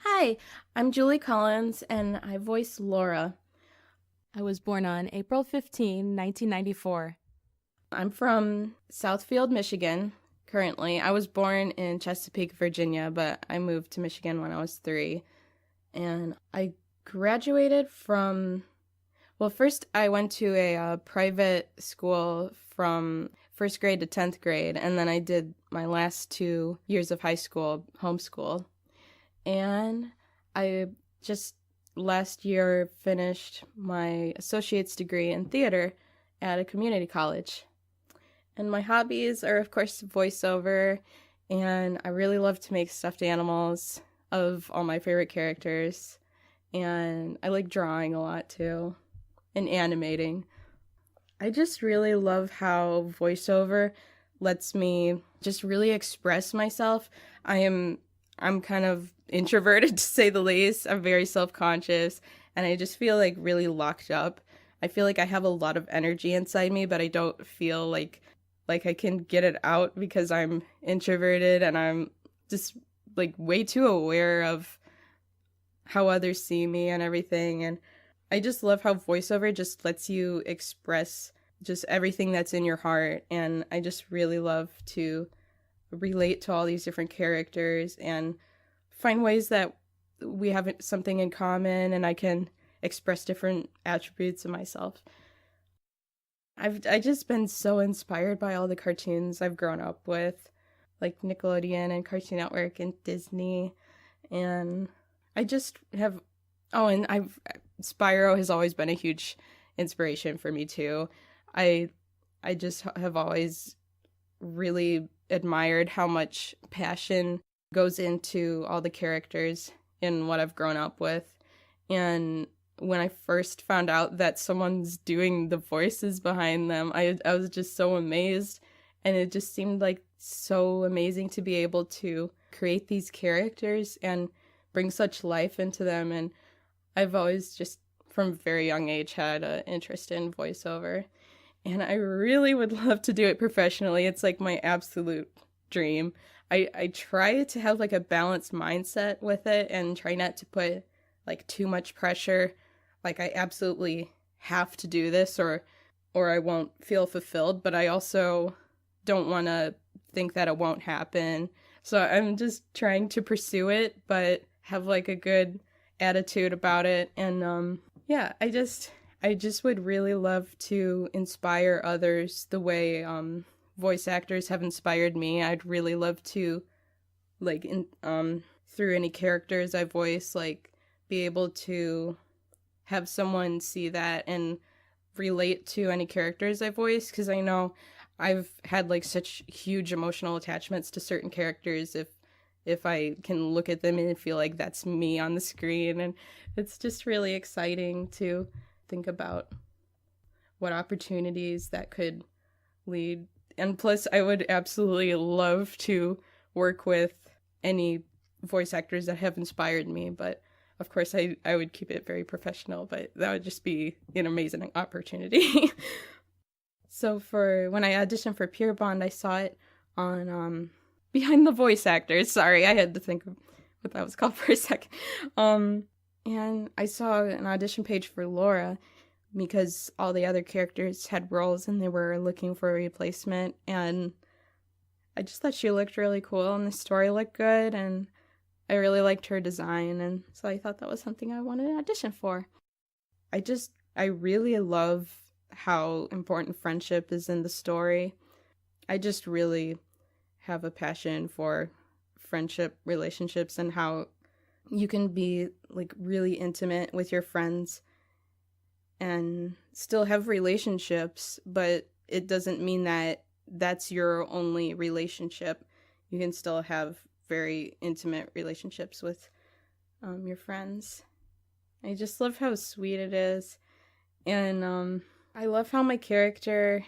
Hi, I'm Julie Collins, and I voice Laura. I was born on April 15, 1994. I'm from Southfield, Michigan, currently. I was born in Chesapeake, Virginia, but I moved to Michigan when I was 3. And I graduated from, well, first I went to a private school from first grade to 10th grade, and then I did my last 2 years of high school homeschool. And I just last year finished my associate's degree in theater at a community college. And my hobbies are, of course, voiceover, and I really love to make stuffed animals of all my favorite characters. And I like drawing a lot too, and animating. I just really love how voiceover lets me just really express myself. I'm kind of introverted to say the least. I'm very self-conscious and I just feel like really locked up. I feel like I have a lot of energy inside me, but I don't feel like I can get it out because I'm introverted and I'm just like way too aware of how others see me and everything. And I just love how voiceover just lets you express just everything that's in your heart. And I just really love to relate to all these different characters and find ways that we have something in common and I can express different attributes of myself. I just been so inspired by all the cartoons I've grown up with, like Nickelodeon and Cartoon Network and Disney. And I just have, oh, and Spyro has always been a huge inspiration for me too. I I just have always really admired how much passion goes into all the characters in what I've grown up with. And when I first found out that someone's doing the voices behind them, I was just so amazed. And it just seemed like so amazing to be able to create these characters and bring such life into them. And I've always just, from a very young age, had an interest in voiceover. And I really would love to do it professionally. It's like my absolute dream. I try to have like a balanced mindset with it and try not to put like too much pressure. Like I absolutely have to do this or I won't feel fulfilled, but I also don't want to think that it won't happen. So I'm just trying to pursue it, but have like a good attitude about it. And yeah, I just would really love to inspire others the way voice actors have inspired me. I'd really love to through any characters I voice, like be able to have someone see that and relate to any characters I voice, because I know I've had like such huge emotional attachments to certain characters if I can look at them and feel like that's me on the screen. And it's just really exciting to think about what opportunities that could lead. And plus, I would absolutely love to work with any voice actors that have inspired me, but of course I would keep it very professional, but that would just be an amazing opportunity. So for when I auditioned for Pure Bond, I saw it on Behind the Voice Actors. Sorry, I had to think of what that was called for a second. And I saw an audition page for Laura because all the other characters had roles and they were looking for a replacement. And I just thought she looked really cool and the story looked good. And I really liked her design. And so I thought that was something I wanted to audition for. I really love how important friendship is in the story. I just really have a passion for friendship relationships and how you can be like really intimate with your friends and still have relationships, but it doesn't mean that that's your only relationship. You can still have very intimate relationships with your friends. I just love how sweet it is. And I love how my character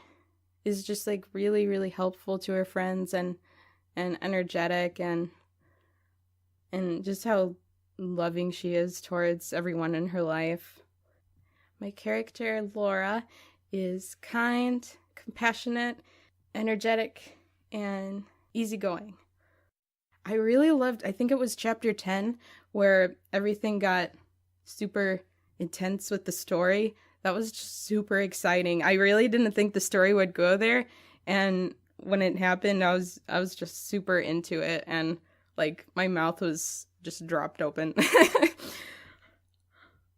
is just like really, really helpful to her friends and energetic and just how loving she is towards everyone in her life. My character, Laura, is kind, compassionate, energetic, and easygoing. I really loved, I think it was chapter 10, where everything got super intense with the story. That was just super exciting. I really didn't think the story would go there, and when it happened, I was just super into it, and like my mouth was just dropped open.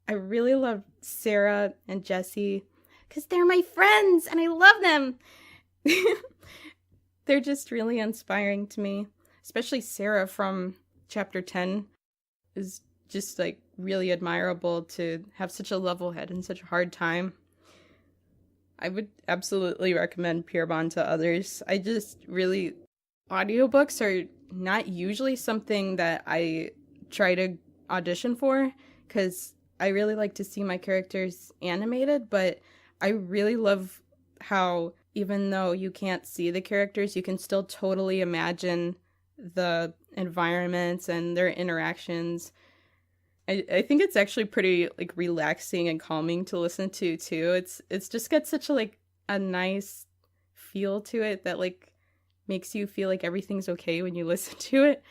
I really love Sarah and Jesse because they're my friends and I love them. They're just really inspiring to me, especially Sarah from chapter 10 is just like really admirable to have such a level head in such a hard time. I would absolutely recommend Pure Bond to others. I just really, audiobooks are not usually something that I try to audition for because I really like to see my characters animated, but I really love how even though you can't see the characters, you can still totally imagine the environments and their interactions. I think it's actually pretty like relaxing and calming to listen to too. It's just got such a nice feel to it that like makes you feel like everything's okay when you listen to it.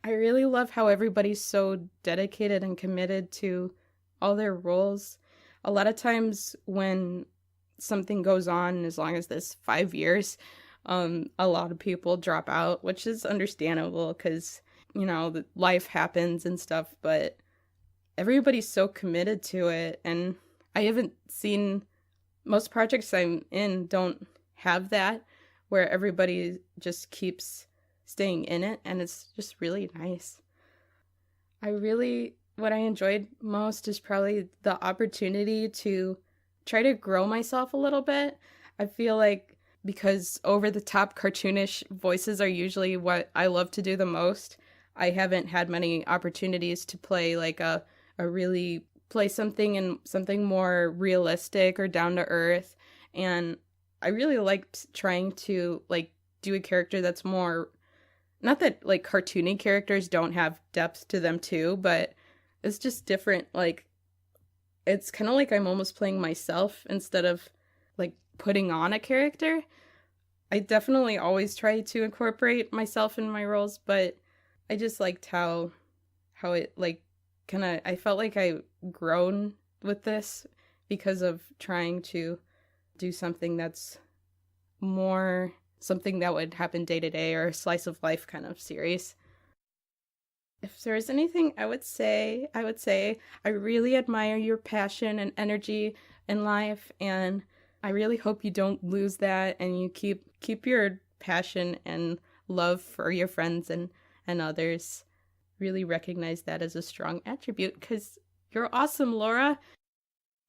I really love how everybody's so dedicated and committed to all their roles. A lot of times when something goes on, as long as this 5 years, a lot of people drop out, which is understandable because, life happens and stuff, but everybody's so committed to it. And I haven't seen, most projects I'm in don't have that, where everybody just keeps staying in it, and it's just really nice. What I enjoyed most is probably the opportunity to try to grow myself a little bit. I feel like because over the top cartoonish voices are usually what I love to do the most, I haven't had many opportunities to play like a really play something in something more realistic or down to earth. And I really liked trying to like do a character that's more, not that like cartoony characters don't have depth to them too, but it's just different. Like it's kind of like I'm almost playing myself instead of like putting on a character. I definitely always try to incorporate myself in my roles, but I just liked how it like kind of, I felt like I grown with this because of trying to do something that's more something that would happen day to day or a slice of life kind of series. If there's anything I would say I really admire your passion and energy in life, and I really hope you don't lose that and you keep your passion and love for your friends and others. Really recognize that as a strong attribute because you're awesome, Laura.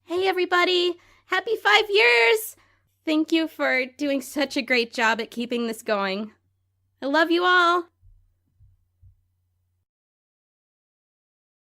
Hey everybody! Happy 5 years! Thank you for doing such a great job at keeping this going. I love you all!